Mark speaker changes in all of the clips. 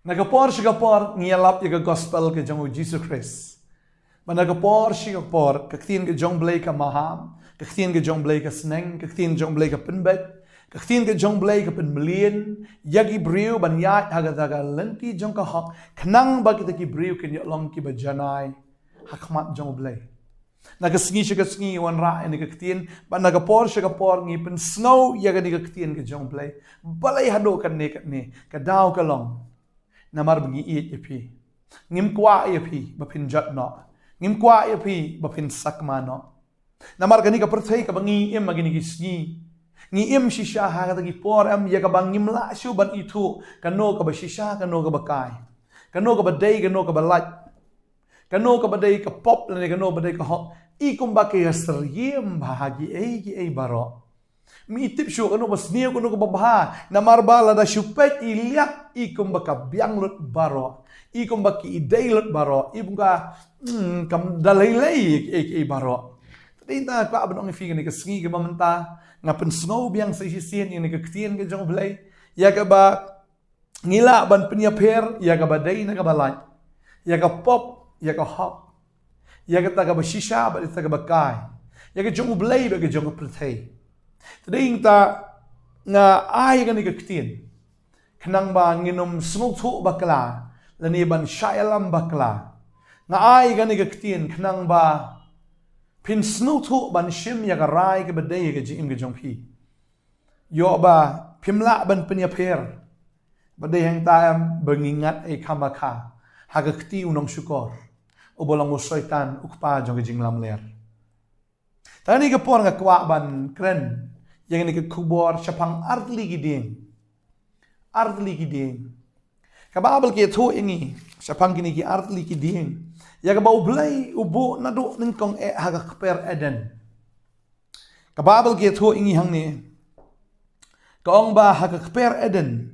Speaker 1: Nagapor siya kapor ngiyalap yung gospel ka jong Jesus Christ. Managapor siya kapor kaktiin ka jong blay ka maham, kaktiin ka jong blay ka sneng, kaktiin jong blay ka pinbet, kaktiin ka jong blay ka pinmilin, yagi briw banyat hagadaga lenti jong ka hak, kanang ba kita ki briw kanya long ki bajanay, hakmat jong blay. Nagasingi siya kasingi wan rae ni kaktiin, ba nagapor siya kapor ngipin snow yaga ni kaktiin ka jong blay, balay hado kan ni kadaw ka long. Namar bengi iit yapi. Ngim kwa yapi bapin jat no. Ngim kwa yapi bapin sakma no. Namar gani ka perthai ka bangi im magini gisni. Ngi im shisha ha ka gi por am ya ka bangim la shu ban itu kano ka ba shisha kano ka ba kai. Kano ka ba dai kano ka ba lat. Kano ka ba dai ka pop la kano ba dai ka hot. Ikum ba ke yasriyem bahagi ai baro. Mi tip syu kanu basniu kanu ka babaha na marbala da syupet iliak ikum baka biang lut baro ikum baki idei lut baro ikum ka kam dalai baro tinta ka abang fi ni ka sngi ka mamenta ngapen snow biang sa sisien ni ka ktien ka jong blai ya ka ba ngila ban penyaper ya ka ba dai na ka balat ya ka pop ya ka hop ya ka ta ka ba shisha ba ta ka ba kai ya ka jong blai ba ka jong prthai Tading ta nga ay gani kaktin. Kanang ba nginom smuktu bakla. Laniban syayalam bakla. Nga ay gani kaktin. Kanang ba pin smuktu ban shim ya garay ka baday ka jim ka jongpi. Yo ba pimla ban penyaper. Baday hang tayam bengingat ay kamaka. Hagakti unong syukor. Ubolang usoytan ukpa jong ka jinglam ler. Tani ka por nga kwa ban kren. Yang ini kekubor syapang artli giding. Artli giding. Kababal kia tu ini. Syapang kini ki artli giding. Ya kabau belai ubu nadu ningkong haga keper eden. Kababal kia tu ini hang ni. Kaong ba haga keper eden.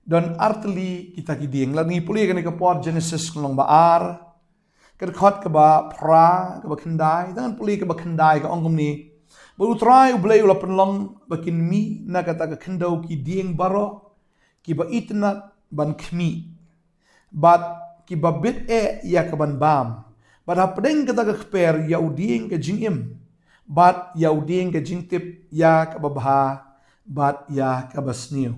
Speaker 1: Dan artli kita giding. Lagi puli kini kepor Genesis kelong baar. Kedekot keba pra keba kendai. Tangan puli keba kendai kaong ni. Baru try ublay ula penlong bakin mi na kata ka kendau ki dieng baro ki ba itnat ban kmi bat ki ba bit ya ka ban bam bat hapdeng kata ka kper ya udieng ka jingim bat ya udieng ka jingtip ya ka babha bat ya ka basniu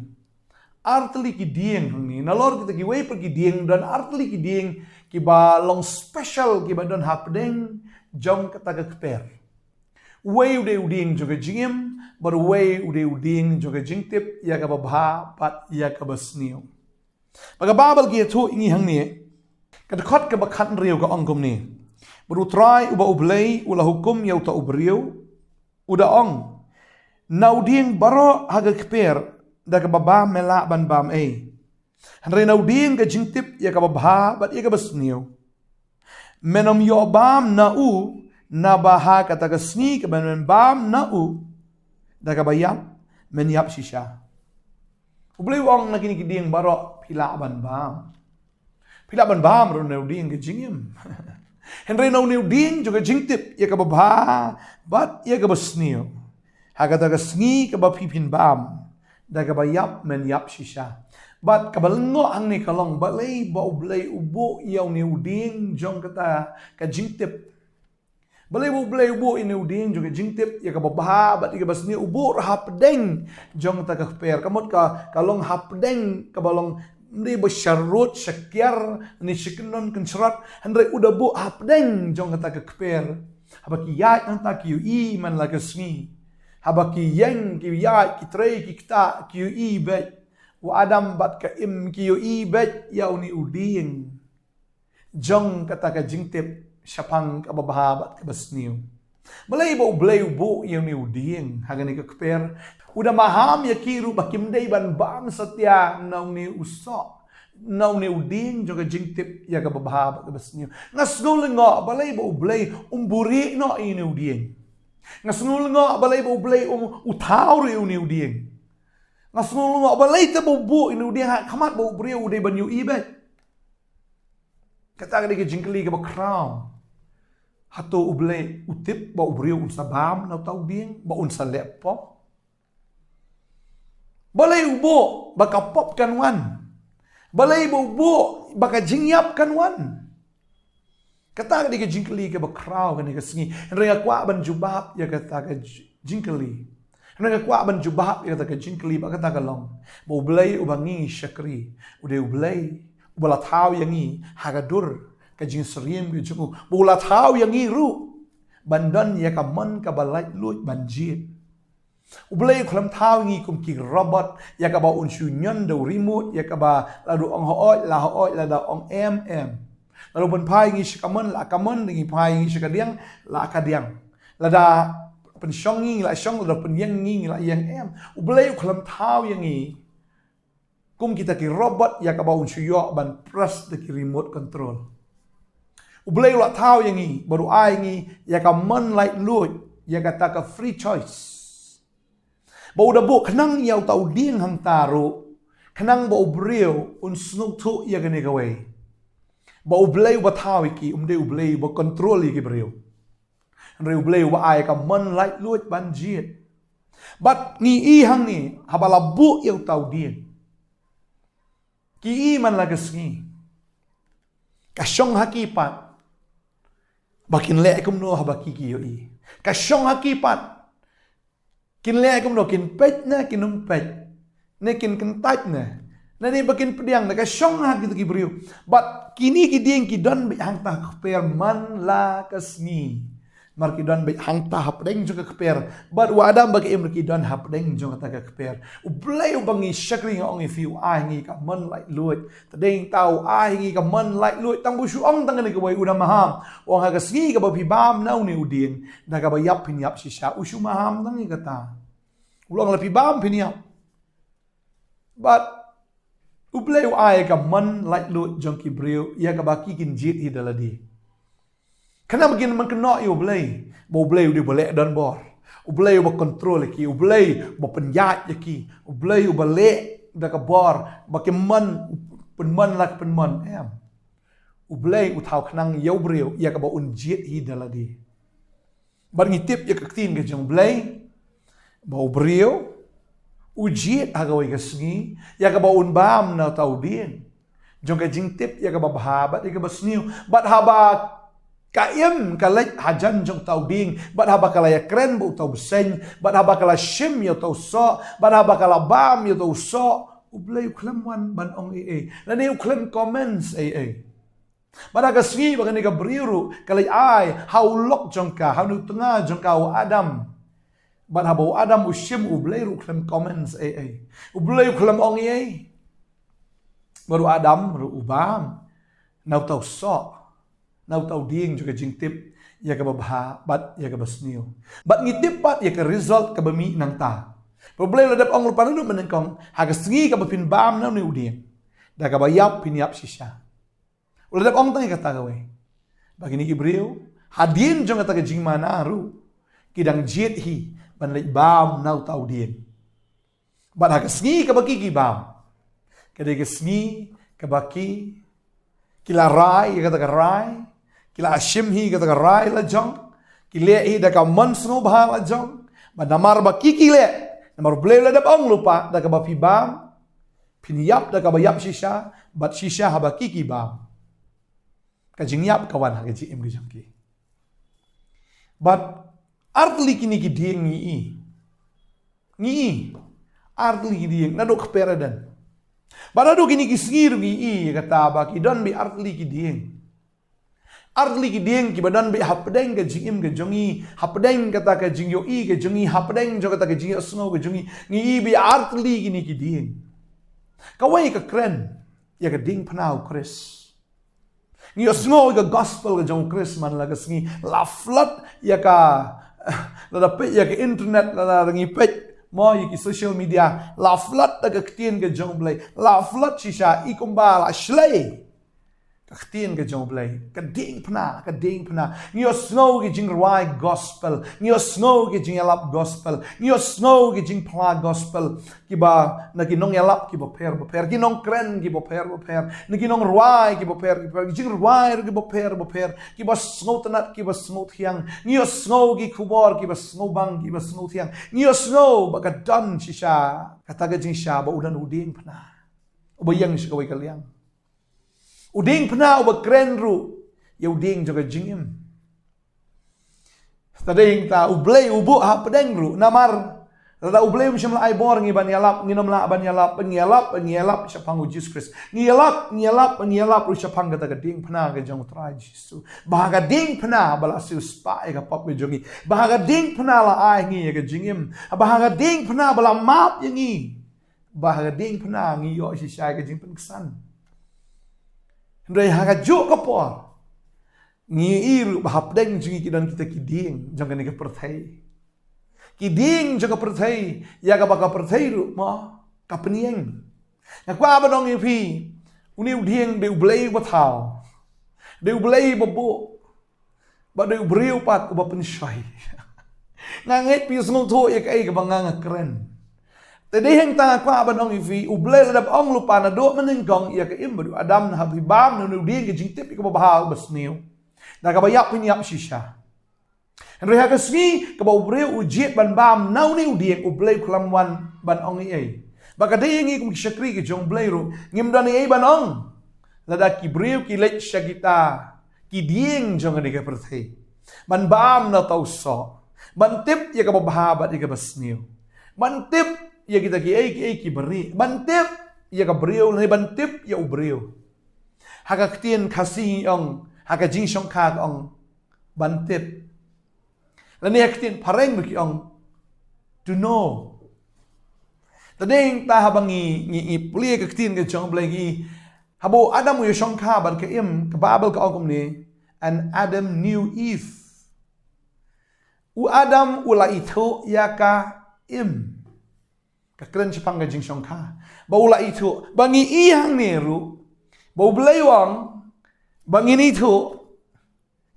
Speaker 1: artli ki dieng ni nalor kita ki way per ki dieng dan artli ki dieng ki ba long special ki ba don hapdeng jong kata ka kper way ude uding juga jingim, baru way ude uding juga jingtip, ya ka babha, pat ya ka basniu. Baga babal kia tu ingi hang ni, kadakot ka bakat riu ka ongkom ni. Baru try uba ublay, ula hukum ya uta ubriu, uda ong. Na uding baro haga kper, da ka babha mela ban bam Hanre na uding ka jingtip, ya ka babha, bat ya ka basniu. Menom yo bam na na baha kata kesni ke ben bam na da ka bayam men yap shisha ubli wong na kini kiding baro pila ban bam ro ne uding ke jingim henry no ne uding juga jingtip ya ka babha bat ya ka basniu ha kata kesni ke ba pipin bam da ka bayap men yap shisha bat kabalengo ang ni kalong balay ba ublay ubo yaw ni uding jong kata ka jingtip Balay ubo ini uding juga jingtip ya ka babha bat iga basni ubo hapdeng jong ta ka per kamot ka kalong hapdeng ka balong ndi basyarut syakyar ni shiknon kencerat andre uda bu hapdeng jong ta ka per habaki yat anta ki i man la kasni habaki yang ki yat ki trei ki kta ki i bet wa adam bat ka im ki i bet ya uni uding jong kata ka jingtip syapang kababahabat kabasniu. Balay ba ublay ubo yung ni uding hagan ni kakper. Uda maham ya kiru bakimday ban bam satya naung ni uso. Naung ni uding juga jingtip ya kababahabat kabasniu. Ngasnul nga balay ba ublay umburi no ini uding. Ngasnul nga balay ba ublay utaw ri ni uding. Ngasnul nga balay ta bubu ini uding kamat ba ublay uday ban yu ibet. Kata ka di ka jingkali ka ba crown. Hato ublay utip ba ubriyo unsa bam na tao ding ba unsa laptop. Balay ubo baka pop kanwan. Balay bo baka jingyap kan wan. Kata ka di ka jingkali ka bakraw ka ni ka singi. Renga kwa ban jubab ya kata ka jingkali. Renga kwa ban jubab ya kata ka jingkali baka kata ka long. Bo balay ubangi syakri. Ude balay ubala taw yangi hagadur ka jing seriem ka jungu. Bo la taw yangi ru. Bandan ya ka man ka balay lut banjit. Ublay kulam taw ngi kum ki robot ya ka ba unshu nyon do remote ya ka ba la do ong hooi la da ong lalu ban pai ngi shikaman la kaman ngi pai ngi shikadiang la kadiang la da pen shong ngi la shong la pen yang ngi la yang ublay kulam taw yangi kum kita ki robot ya ka ba unshu yo ban press de ki remote control ublay la taw yangi baru ai ngi ya ka man like lut ya ka ta ka free choice. Bau da bo kenang yau tau ding hang taru kenang bau brio un snuk tu ya gane gawe bau blay ba tawi ki de blay ba control ki brio re blay wa ai ka man like luat ban jiet but ni i hang ni habala bu yau tau ding ki i man la gasngi ka shong hakipat bakin le kum no habaki ki yo i ka shong hakipat kin le kum no kin pet na kin pet ne kin kentat na ni bakin pediang na ka syong ha gitu ki brio but kini ki ding ki don be hang ta per man la kasni mar ki don be hang ta hapdeng jo ka per but wa adam bagi em ki don hapdeng jo ka per ublay ubangi shakri ngong if you ai ngi ka man like luit tadeng tau ai ngi ka man like luit tang bu shu ong tang ni ka wai una maham wong ha ka sgi ka ba pi bam nau ni uding na ka ba yap pin yap shisha ushu maham tang ni kata ulang lapi bam piniap but ublay ai ka man like lut jong ki brio ya ka baki kin jit hi daladi kana begin man kena yo ublay bo ublay di boleh dan bor ublay bo control ki ublay bo penjat ki ublay bo lek da ka bor baki man lak pen man ublay u thau khnang yo brio ya ka bo un jit hi daladi bar ngitip ya ka tin ke jong ublay bau brio ujiet agawai kasngi ya ka baun bam na tau din jong ka jingtip ya ka bahabat ya ka basniu bat haba kaim kalai hajan jong tau ding bat haba kala ya kren bu tau beseng bat haba kala shim ya tau so bat haba kala bam ya tau so ublay uklam wan ban ong la ne uklam comments bat aga sngi ba ka brio kalai ai how lok jong ka how nu tengah jong ka adam but habo adam ushim ublay ruklem comments ublay uklam ong baru adam baru ubam nau tau so nau tau ding juga jingtip ya ka babha bat ya ka basniu bat ngitip pat ya ka result ka bami nang ta problem ladap ong rupan nu menengkong haga sengi ka bapin bam nau ni uding da ka bayap piniap shisha uladap ong tang ka tagawe bagini ki brio hadin jong ka jing manaru kidang jit hi ban lek bam nau tau dien bat ha kasngi ka baki ki bam kade kasngi ka baki kila rai ka ta rai kila ashim hi ka ta rai la jong kile hi da ka man sno bha la jong ba namar baki kile namar ble la da ong lupa da ka bapi bam pinyap da ka bayap shisha bat shisha ha baki ki bam ka jingyap kawan ha ji im gi jong ki but artli kini ki dieng ngi artli ki dieng na do kperadan barado kini ki sngir ngi kata ba ki don bi artli ki dieng ki badan bi hapdeng ke jingim ke jongi hapdeng kata ke jingyo ke jongi hapdeng jo kata ke jingyo snow ke jongi ngi bi artli kini ki dieng kawai ka kren ya ka ding panau kris ngi snow ke gospel ke jong kris man la ka sngi la flood ya ka la pe ya ke internet la ngi pe mo yi ki social media la flood da ka ktien ke jong blai la flood shisha ikumba la shlei ka ktien ke jong blai ka ding pna ngi snow ke jing rai gospel ngi snow ke jing elap gospel ngi snow ke jing pla gospel ki ba na ki nong elap ki bo per ki nong kren ki bo per na ki nong rai ki bo per jing rai ki bo per ki ba snow tanat ki ba snow thiang ngi snow ki kubor ki ba snow bang ki ba snow thiang ngi snow ba ka dan shisha kata ke jing sha ba udan uding pna ubayang siya kaway kalyang. Uding pna uba krenru, ya uding juga jingim. Tading ta ublay ubu ha pedengru namar. Tada ublay siya malay bor ngiban yalap nginom la ban yalap pengialap siya pangu Jesus Christ. Ngialap ru siya pang kata ding pna ga jong try Jesus. Bahaga ding pna bala siu spa ga pop ga jongi. Bahaga ding pna la ai ngi ga jingim. Bahaga ding pna bala map yangi. Bahaga ding pna ngi yo si siya ga jing pengsan. Ndai haga jo ka por. Ngi iru bahap deng jingi kidan kita kiding jong ka perthai. Kiding jong ka perthai ya ka baka perthai ru ma ka penieng. Na kwa ba dong ipi uni uding de ublei ba thao. De ublei ba bo. Ba de ubreu pat ba pensyai. Nganget pi smul tho ya ka ai ka banga keren. Tadi heng ta kwa ba dong ipi ublei ladap ong lupa na do mening gong ya ka imbadu adam na habibam no uding ka jing tip ka ba bahal basniu. Na kabayak pinyap sisya. Henry hakasni kabau breu ujiet ban bam nau ni udiek ublei kulamwan ban ong ei. Baka de ngi kum syakri ke jong blairu ngim dan ei ban ong. Lada ki breu ki lech syagita ki dieng jong de ka perthei. Ban bam na tau so. Ban tip ya ka bahabat ya ka basniu. Ban tip ya kita ki beri. Ban tip ya ka breu ni ban tip ya ubreu. Hakaktien kasih ong haka jing shong ka ong bantip. Lani haktin pareng beki ong to know. Tadeng ta habangi ngi pli ka ktin ka jong blagi habo Adam yo shong ka ban ka im ka babel ka ong ni and Adam knew Eve. U Adam ula itu ya ka im. Ka kren chipang ka jing shong ka. Ba ula itu bangi ihang neru. Ba blayong bangin itu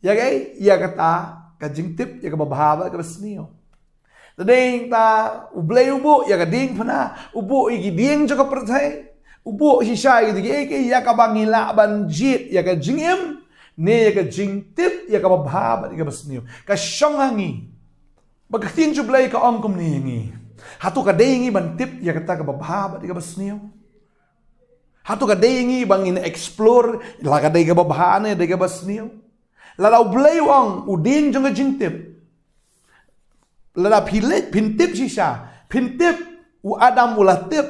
Speaker 1: ya gay ya kata kajing tip ya ka babahaba ka basniyo. Tadeng ta ublay ubo ya ka ding pana ubo igi ding jo ka perthai ubo hisay igi ya ka bangila banjit ya ka jingim ne ya ka jing tip ya ka babahaba ka basniyo. Ka syongangi bagtin jo blay ka ongkom ni ngi hatu ka dengi ban tip ya kata ka babahaba ka basniyo. Hatu ka dengi bangin explore la ka dega babahane dega basniyo. La ublay wang uding jong jing tip. La pilet pintip sisa. Pintip u Adam ula tip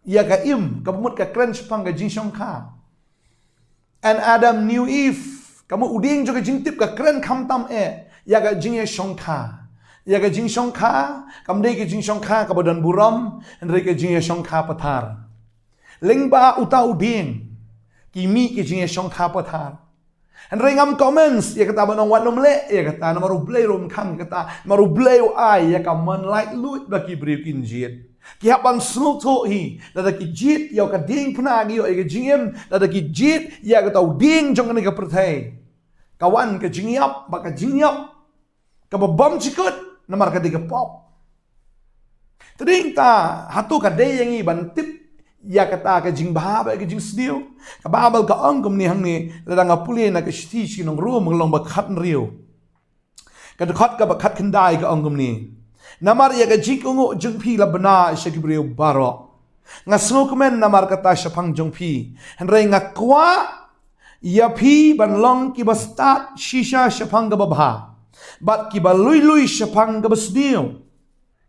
Speaker 1: ya ka im kamut ka kren pang ka jing shong ka. And Adam knew Eve. Kamu uding jong jing tip ka kren kam tam ya ka jing shong ka. Ya ka jing shong ka kam de ka jing shong ka ka bodan buram and re ka jing shong ka pathar. Lengba utau ding kimi ke jing shong ka pathar. And ringam comments ya kata banong wat nomle ya kata na marublay rom kang kata marublay ai ya ka man like lut baki briu kinjit. Ki hapan smul to hi da ki jit ya ka ding pnagi yo ka jingem da ki jit ya ka tau ding jong ni ka perthai. Kawan ka jingyap baka jingyap ka babam chikot na mar ka diga pop. Tading ta hatu ka de yang i ban tip ya kata ka jing bahaba ka jing sniu ka babal ka ongkom ni hang ni ladang apuli na ka shti shi nong ru menglong ba khat riu ka khat ka ba khat khandai ka ongkom ni namar ya ka jing ungu jung phi la bana she ki briu baro nga sno komen namar kata shapang jung phi henrei nga kwa ya phi ban long ki ba start shisha shapang ga ba but ki ba lui shapang ga ba sniu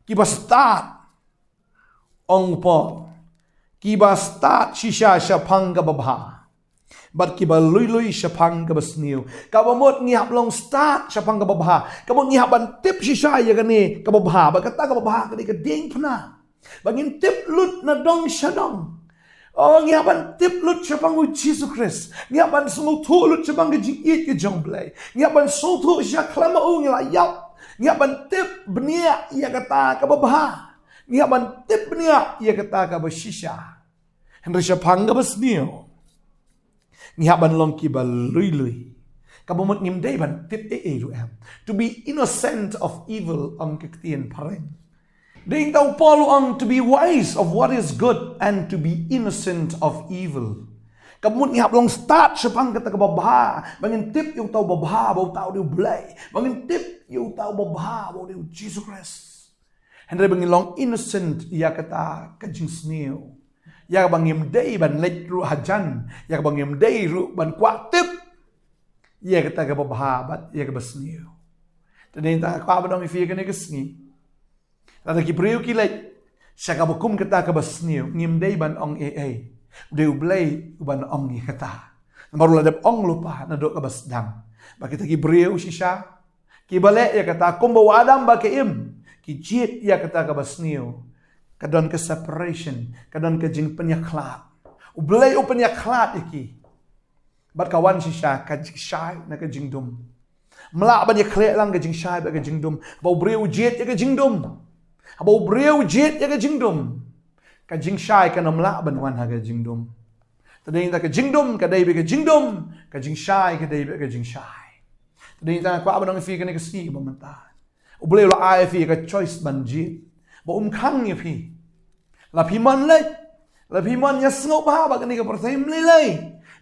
Speaker 1: ki ba start ong po Kiba start shisha shapang ka babha. But kiba lui shapang ka basniu. Kabamot ngihap long start shapang ka babha. Kabamot ngihapan tip shisha ya gani ka babha. Bagata ka babha ka di ka ding pna. Bangin tip lut na dong shadong. Oh ngihapan tip lut shapang u Jesus Christ. Ngihapan sungul tu lut shapang ka jingit ka jongblay. Ngihapan sungul tu siya klama u ngilayap. Ngihapan tip benia ya kata ka babha. Niya ban tip niya ia kata ka basisha. Henry siya pangga basniyo. Niya ban long ki ba lui. Kabumot ngimday ban tip ruam. To be innocent of evil ang kiktian pareng. Ding tau Paul ang to be wise of what is good and to be innocent of evil. Kabumot ngihap long start siya pang kata ka babaha. Bangin tip yung tau babaha bau tau diu blay. Bangin tip yung tau babaha bau diu Jesus Christ. Henry bangin long innocent iya kata kajing sniu. ya bang yem day ban lek ru hajan ya bang yem day ru ban kwa tip ya kata ka bahabat ya ka basniu tadi ta kwa ba dong fi ka ne ka sngi la ki priu ki lek saka bukum kata ka basniu yem day ban ong deu blay ban ong ni kata baru ladap ong lupa na do ka basdam ba kita ki priu shisha ki bale ya kata kum bawa adam ba ke im ki jit ya kata ka basniu kadon ke separation, kadon ke jing penyaklat. Ublay o penyaklat iki. Bat kawan sisya ka jing syai na ka jing dum. Melak ban yakle lang ka jing syai ba ka jing dum. Bau breu jet ya ka jing dum. Bau breu jet ya ka jing dum. Ka jing syai ka melak ban wan ha ka jing dum. Tadai ta ka jing dum ka dai ba ka jing dum, ka jing syai ka dai ba ka jing syai. Tadai ta kwa ba dong fi ka ne ka si ba manta. Ublay la ai fi ka choice ban jit. Ba khang ya phi la phi man le la phi man ya sngo ba ba ni ka perthai mlei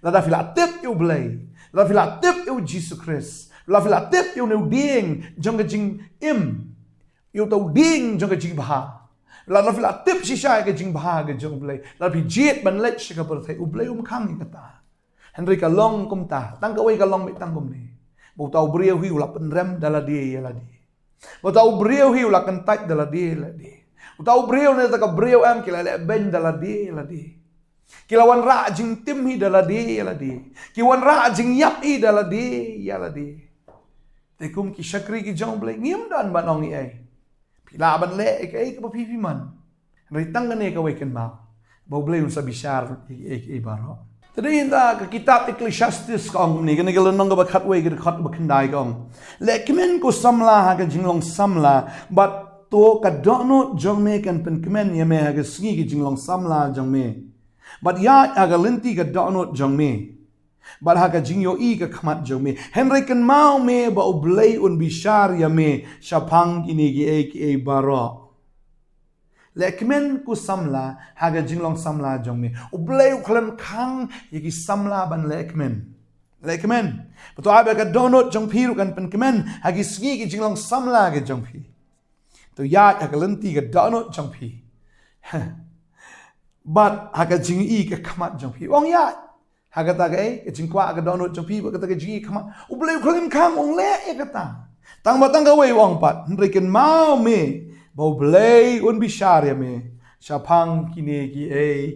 Speaker 1: la da fila tip you blay la fila tip you Jesus Christ la fila tip you no ding jong ka jing im you to ding jong ka jing ba la fila tip si sha ka jing ba ka jong blay la phi jet ban le shi ka perthai u blay khang ka ta Henry ka long kum ta tang ka wei ka long me tang kum ni bo tau brio hi la pen rem dala di ya la di bo tau brio hi la kan tat dala di la di Utau brio ne taka brio am kila le ben dala di la di. Kilawan ra jing tim hi dala di la di. Kiwan ra jing yap hi dala di ya la di. Tekum ki shakri ki jong blai ngim dan banong i ai. Pila ban le ek ai ka pi man. Ritang ne ka weken ma. Bau blai un sabishar ek baro. Tadi inta ka kitab Ecclesiastes kong ni kena gala nong ka bakat we ka khat bakandai kong. Le kemen ko samla ha ka jinglong samla but to ka dono jong me kan pen kemen ye me ha sngi ki jinglong samla jong me but ya aga linti ka dono jong me but ha ka jingyo i ka khamat jong me henry kan mau me ba oblay un bishar ya me shapang ini ki e baro le kemen ku samla ha ka jinglong samla jong me oblay khlan khang ye ki samla ban le kemen beto aba ka dono jong phiru kan pen kemen ha ki sngi ki jinglong samla ka jong phi to ya akalanti ka dano jangpi but haka jing i ka khamat jangpi ong ya haka ta ka e jing kwa ka dano jangpi ba ka ta ka jing i khamat ublei khlim khang ong le e ka ta tang ba tang ka wei ong pat nriken mau me ba ublei un bishar ya me shapang kine ki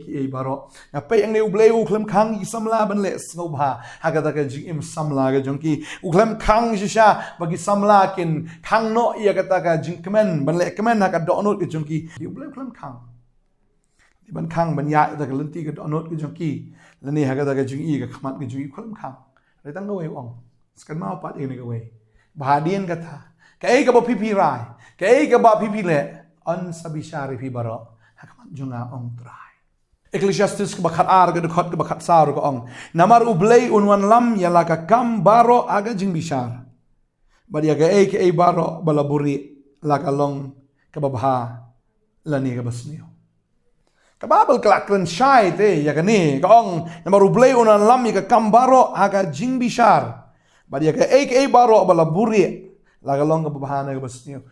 Speaker 1: e baro na pe ang ne ublei u khlim khang i samla ban le sno ba haka ta ka jing im samla ga jangki u khlim khang shisha bagi samla kin khang no ya ka ta ka jing kemen ban le kemen haka donot ke jangki ublei khlim khang di ban khang ban ya ta ka lenti ka donot ke jangki lani haka ta ka jing i ka khamat ke jing khlim khang re tang ga wei ong skan mau pat e ne ga wei ba dien ka ta ka e ka ba pipi rai ka e ka ba pipi le an sabishari pi baro hakamat junga ong trai Ecclesiastes ke bakat ar ke dekat ke bakat sar ke ong namar ublei unwan lam yala ka kam baro aga jing bishar badia ke e baro balaburi la ka long ke babha lani ke basnio ka babel klakren shai te ya ke ni ke ong namar ublei unwan lam ya ka kam baro aga jing bishar badia ke e baro balaburi la ka long ke babha na ke basnio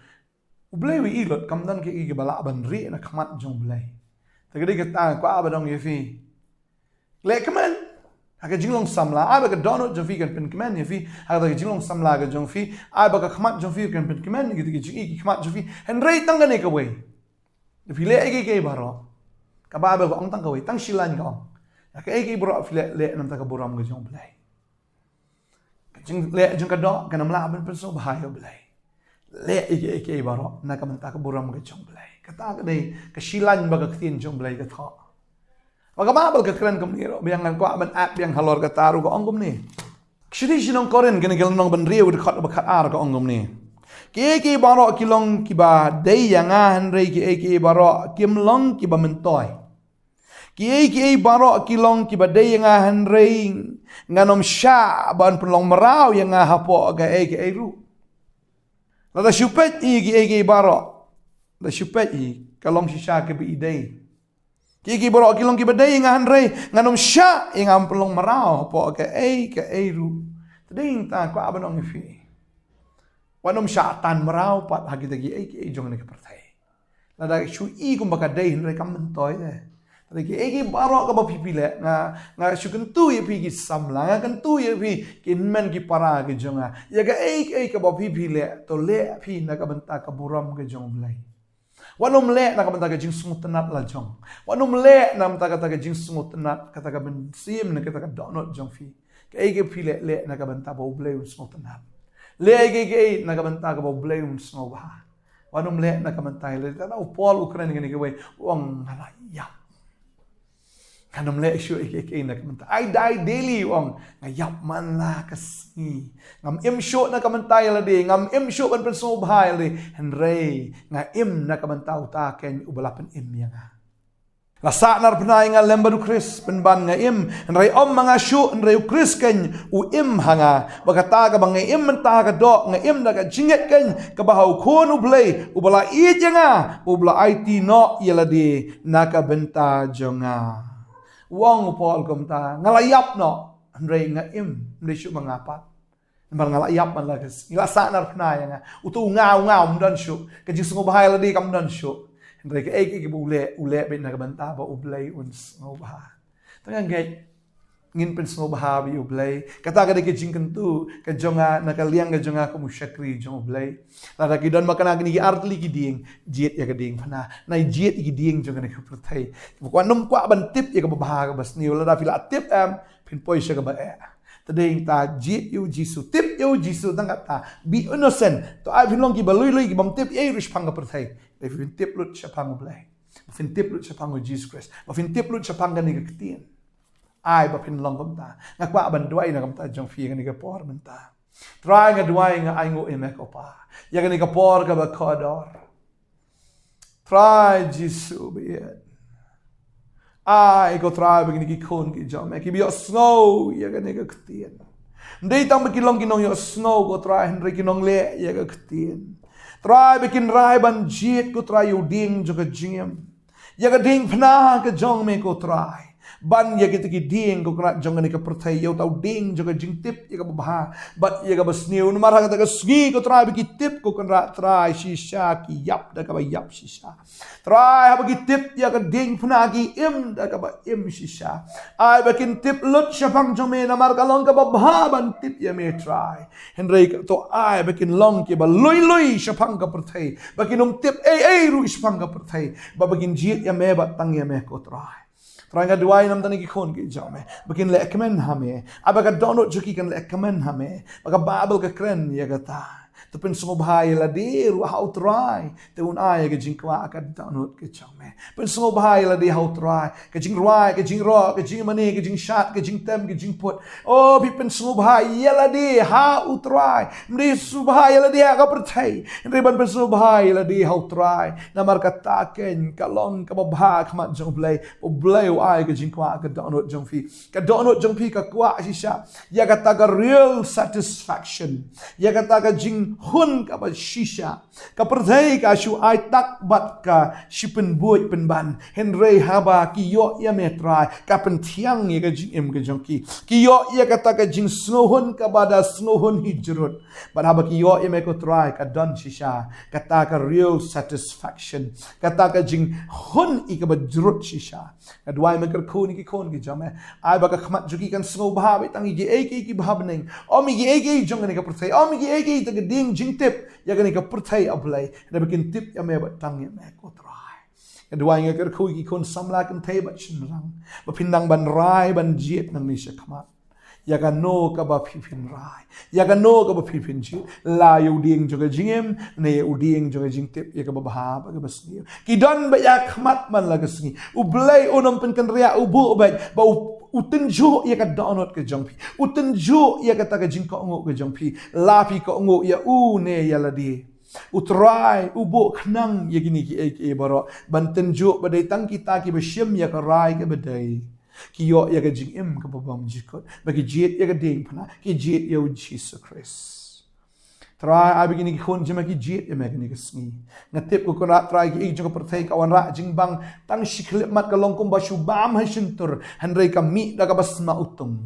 Speaker 1: ublei wi ilot kamdan ke igi bala ban ri na khamat jong blai tagadi ka ta kwa ba dong yefi le kaman ha ka jinglong samla ai ba ka dono jong fi kan pen kaman yefi ha ka jinglong samla ka jong fi ai ba ka khamat jong fi kan pen kaman gi igi khamat jong fi hen rei tang ne ka wei fi le igi ke baro ka ba ba ko ong tang ka wei tang shilan ka ong ka igi bro fi le nam ta ka buram ga jong blai jing le jong ka do kan amla ban pen so ba yo blai le ike baro na ka manta ka buram ka jong blai kata ka dei ka shilan ba ka thin jong blai ka tho wa ka mabal ka kran kom ni ro biang kan kwa ban app biang halor ka taru ka ongom ni kshidi sinong koren gene gel nong ban riu de khat ba khat ar ka ongom ni ke baro kilong ki ba dei yanga han rei ke baro kim long ki ba mentoi ki baro kilong ki ba dei yanga han rei nganom sha ban pelong merau yanga hapo ga ke ru la shupet i baro la shupet i kalom shisha ke bi dei ki baro kilong ki badai nga hanrei nganom sha ingam pelong marao po ke ru tading ta kwa abanong fi wanom sha tan marao pat hagi tagi jong ne ke pertai la da shu i kum baka dei hanrei kam mentoi de Tadi egi barok ka ba pipile nga syuken tu ye pi ki samla nga kan tu ye pi kin men ki para ke jonga ya ga ei ka ba pipile to le pi na ka banta ka buram ke jong blai wanum le na ka banta ka jing sungut tenat la jong wanum le na mta ka jing sungut tenat kata ka ben sim na kata ka donot jong fi ka ei ke pile le na ka banta ba blai sungut tenat le ei na ka banta ka ba blai sungut ba wanum le na ka banta le ta Paul Ukraine ngani ke we wang ngala ya kanam le shu ek na kamanta I die daily wong ngayap man la kasni ngam im shu na kamanta la de ngam im shu ban so bhai le henrei nga im na kamanta uta ken ubalapan im yang la sa nar pnai nga lemba du Chris penban nga im henrei om mga shu henrei Chris ken u im hanga bagata ka bang im menta ka do nga im na ka jinget ken ka bahau khon u blai ubala I janga ubla IT no yela de na ka benta jonga wong Paul komta ngalayap no andre nga im andre shu mangapat bar ngalayap man lagas ila sanar pnaya nga utu ngau mdan shu ka jing sungo bahai la di kam dan shu andre ka ek ule ben na banta ba ublay uns ngo bah tangang gate ngin pen sungo bahabi ublay kata ka de ke jing kentu ka jonga nakaliang ka jonga ko musyakri jong ublay la ki don makana gini ki artli ki ding jiet ya ka ding phana nai jiet ki ding jong ne ka thai ko num kwa ban tip ya ka baha ka bas niu la da fila tip am pin poi sha ka ba tading ta jiet yu jisu tip yu jisu dang ta be innocent to I long ki balui ki bam tip e rish phang ka thai de fin tip lut sha phang ublay fin tip lut sha phang Jesus Christ fin tip lut sha phang ka ni ka tien ai ba pin long kamta ngakwa ban duai na kamta jong fi ngani ka por menta try nga duai nga ai ngo emek opa ya ngani ka por ka ba kodor try jisu be ai go try ba ngani ki kon ki jong ki bi snow ya ngani ka ktien ndei tam ki long ki nong yo snow go try henry ki nong le ya ka ktien try ba kin rai ban jit ko try yu ding jo ka jim ya ka ding phna ka jong me ko try ban ya kita ki ding ko kena jong ni ka perthai yo tau ding joga jing tip ya ka bah bat ya ka basniu numar ha ka sgi ko try ki tip ko kena try shisha ki yap da ka ba yap shisha try ha ki tip ya ka ding phuna ki im da ka ba im shisha ai ba kin tip lut shapang jong me namar ka long ka ba ban tip ya me try henry to ai ba kin long ki ba loi shapang ka perthai ba kin tip ru shapang ka perthai ba kin jit ya me ba tang ya me ko try Teranga duai nam tani ki khon ki jame bakin le ekmen hame abaga donut juki kan le ekmen hame baga babel ka kren ya gata to pen sungo bhai la de ru how try te un ai ka jingkwa ka donut ke jame pen sungo bhai la de how try ka jing roi ka jing ro ka jing mani ka jing shat ka jing tem ka jing put oh pi pen sungo bhai ya la de how try mri su bhai la de ka perthai mri ban pen sungo bhai la de how try namar ka ta ken ka long ka ba khmat jong blai o blai ai ka jingkwa ka donut jong fi ka kwa shisha ya ka ta ka real satisfaction ya ka ta ka jing hun ka ba shisha ka perthai ka shu ai tak bat ka shipen buat penban henry haba ki yo ya metrai ka pen thiang ye ka jing em ka jong ki yo ya ka ta ka jing snohun ka bada snohun hijrut but haba ki yo ya me ko try ka don shisha ka ta ka real satisfaction ka ta ka jing hun I ka ba jrut shisha ka dwai me ka khoni ki khon ki jame ai ba ka khmat juki kan snow bha be tangi ge ki bhab ning o mi ge jong ne ka perthai o mi ge ta ding jing tip ya ga ne ka perthai ablai na bikin tip ya me ba tang ya me ko try ka dwai nga ka khoi ki khon samla kan thai ba chin rang ba phindang ban rai ban jiet nang ni sha khmat ya ga no ka ba phiphin rai ya ga no ka ba phiphin chi la yu ding jo ga jingem ne u ding jo ga jing tip ya ka ba ba ga ba sni ki don ba ya khmat man la ga sni u blai onom pen kan ria u bu ba ba utenjo ya ka donut ke jongpi utenjo ya ka ta ka jing ko ngo ke jongpi la pi ko ngo ya u ne ya la di utrai ubo khnang ya gini ki e baro bantenjo badai tang kita ki bashim ya ka rai ke badai ki yo ya ka jing im ka babam jikot bagi jiet ya ka ding phana ki jiet yo Jesus Christ try I begin ki khon jema ki jiet ya me ni kasni ngatep ko ra try ki jo ka perthai ka wan ra jing bang tang shikhlep mat ka longkom ba shubam ha shintur hanrei ka mi da ka basma utung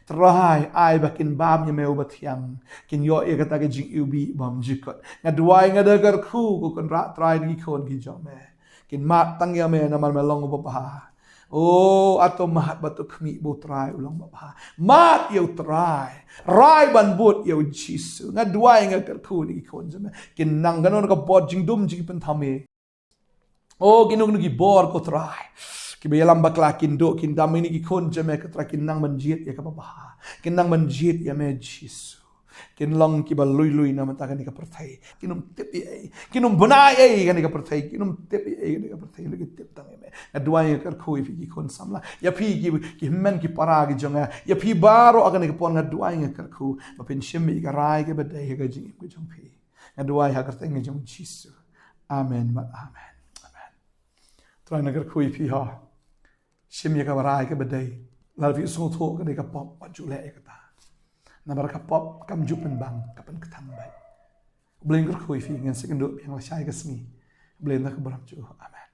Speaker 1: try I bakin bam ya me ubathiang kin yo ya ka ta ka jing ubi bam jikot ngadwai ngadagar khu ko kon ra try ki khon ki jo me kin mat tang ya me na mal me long ba Oh, atau mahat batu kemi bu try ulang bapa. Mat yau try. Rai ban but yau Jisu. Ngadua yang kerku ni kon jeme. Kinang ganon ka bot jing dum jing pentame. Oh, ginung nugi bor ko try. Kibayalam bakla kindo kindam ini kon jeme katra kinang manjit ya ka bapa. Kinang manjit ya me Jisu. Kinlong kiba lui na matakan ka perthai. Kinum tip ai. Kinum bunai ai kan ka perthai. Kinum tip ai kan ka perthai lagi tip tang me. Adua yang kar khoi fi ki kon samla. Ya phi ki men ki para ki jonga. Ya phi baro akan ka pon adua yang kar khu. Ma pen shimi ka rai ke bedai ka jing ku jong phi. Adua ya kar tang jong Jisu. Amen ma amen. Amen. Trai na kar khoi fi ha. Shimi ka rai ke bedai. La fi so tho ka ka pop pa jule ka ta. Na barakapop kam jupen bang kapan ketambay. Belain kerkui fi ngan sekenduk yang lasai kesmi. Belain nak keberam ju. Amen.